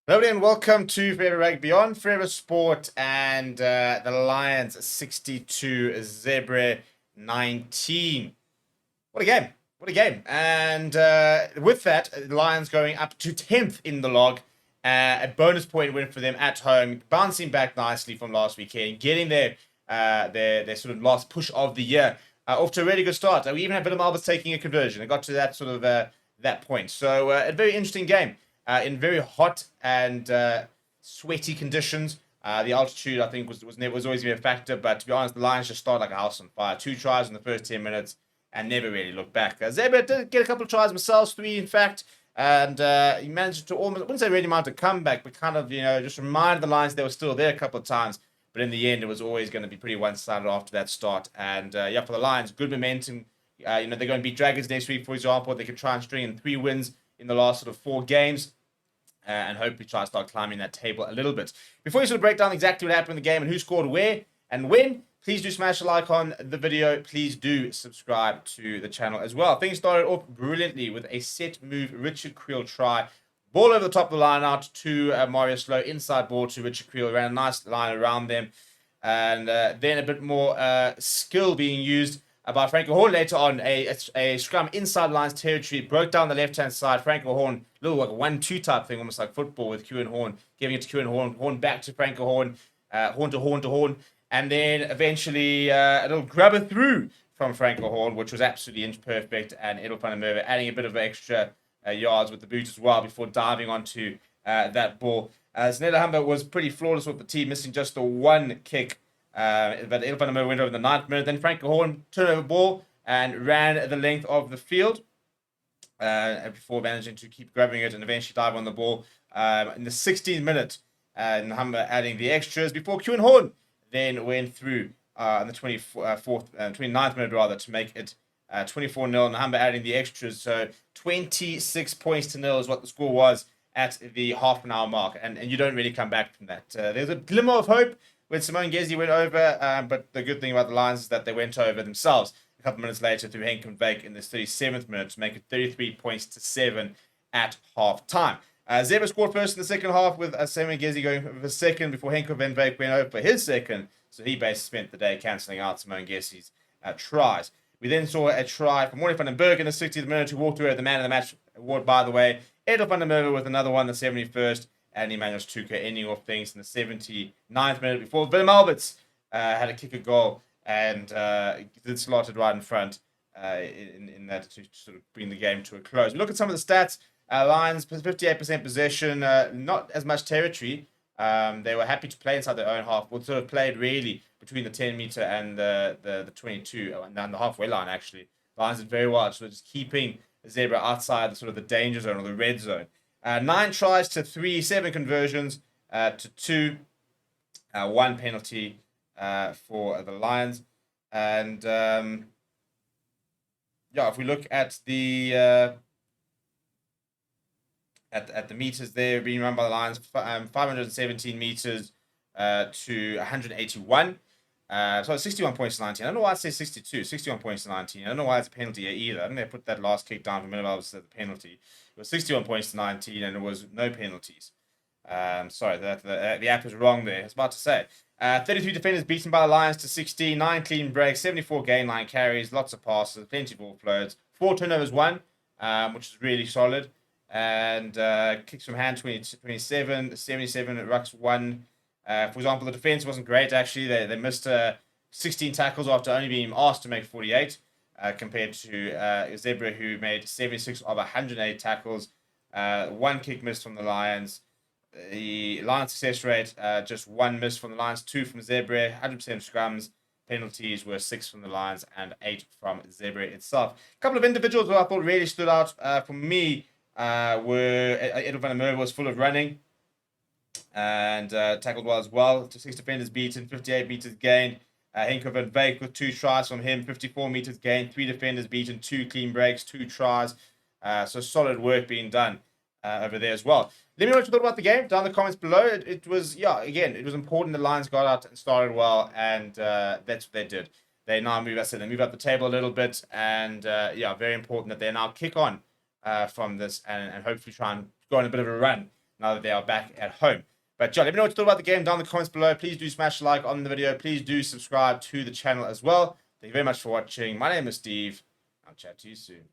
Hello and welcome to Forever Rugby on Forever Sport and the Lions 62, Zebre 19. What a game. What a game. And with that, the Lions going up to 10th in the log. A bonus point win for them at home, bouncing back nicely from last weekend, getting their sort of last push of the year. Off to a really good start. We even had BITDEFENDER taking a conversion. It got to that sort of that point. So a very interesting game in very hot and sweaty conditions. The altitude, I think, was always going to be a factor. But to be honest, the Lions just started like a house on fire. 2 tries in the first 10 minutes and never really looked back. Zebre did get a couple of tries themselves, 3 in fact. And he managed to almost, I wouldn't say really mount a comeback, but kind of, just reminded the Lions they were still there a couple of times. But in the end, it was always going to be pretty one-sided after that start. And for the Lions, good momentum. They're going to beat Dragons next week, for example. They could try and string in 3 wins in the last sort of 4 games. And hopefully try to start climbing that table a little bit. Before you sort of break down exactly what happened in the game and who scored where and when, please do smash a like on the video. Please do subscribe to the channel as well. Things started off brilliantly with a set move, Richard Creel try. Ball over the top of the line out to Mario Slow. Inside ball to Richard Creel. Ran a nice line around them. And then a bit more skill being used by Franco Horn later on. A scrum inside lines territory. Broke down the left-hand side. Franco Horn, little like a 1-2 type thing, almost like football with Currie and Horn. Giving it to Currie and Horn. Horn back to Franco Horn. Horn to Horn to Horn. And then eventually a little grubber through from Franco Horn, which was absolutely inch perfect. And BITDEFENDER adding a bit of extra yards with the boot as well before diving onto that ball. Zanella Humber was pretty flawless with the team, missing just the 1 kick. But BITDEFENDER went over the 9th minute. Then Franco Horn turned over ball and ran the length of the field before managing to keep grabbing it and eventually dive on the ball. In the 16th minute, Humber adding the extras before Currie and Horn then went through in the 29th minute rather to make it 24-0, and Humber adding the extras. So 26 points to nil is what the score was at the half an hour mark, and you don't really come back from that. There's a glimmer of hope when Simone Gezi went over, but the good thing about the Lions is that they went over themselves a couple of minutes later through Henk and Vake in the 37th minute to make it 33 points to 7 at half time. Zebre scored first in the second half with Simon Gezi going for second before Henk van Vake went over for his second. So he basically spent the day cancelling out Simone Gezi's tries. We then saw a try from Morne van den Berg in the 60th minute, who walked away the man of the match award, by the way. Edel van der Merwe with another one in the 71st. And Emmanuel Stuka ending off things in the 79th minute before Willem Alberts had a kick a goal and did slotted right in front in that to sort of bring the game to a close. We look at some of the stats. Lions, 58% possession, not as much territory. They were happy to play inside their own half. Sort of played really between the 10-meter and the 22, and then the halfway line, actually. Lions did very well, so just keeping Zebre outside the sort of the danger zone or the red zone. 9 tries to 3, 7 conversions to 2, 1 penalty for the Lions. And if we look at the at the meters there being run by the Lions, 517 meters to 181. So 61 points to 19. I don't know why I say 62. 61 points to 19. I don't know why it's a penalty either. I think they put that last kick down for minimum as the penalty. It was 61 points to 19, and it was no penalties. Sorry, the app is wrong there. I was about to say. 33 defenders beaten by the Lions to 16. 9 clean breaks, 74 gain line carries, lots of passes, plenty of ball floats. 4 turnovers, 1, which is really solid. And kicks from hand, 27, 77 at Rucks, 1. For example, the defense wasn't great, actually. They missed 16 tackles after only being asked to make 48, compared to Zebre, who made 76 of 108 tackles. 1 kick missed from the Lions. The Lions success rate, just 1 miss from the Lions, 2 from Zebre, 100% scrums. Penalties were 6 from the Lions and 8 from Zebre itself. A couple of individuals who I thought really stood out for me were Edel van der Merwe was full of running and tackled well as well. 6 defenders beaten, 58 meters gained. Henk van Vake with 2 tries from him, 54 meters gained, 3 defenders beaten, 2 clean breaks, 2 tries. So solid work being done over there as well. Let me know what you thought about the game down in the comments below. It was, again, it was important the Lions got out and started well, and that's what they did. They now move up the table a little bit, and very important that they now kick on from this and hopefully try and go on a bit of a run now that they are back at home. But John, let me know what you thought about the game down in the comments below. Please do smash a like on the video. Please do subscribe to the channel as well. Thank you very much for watching. My name is Steve. I'll chat to you soon.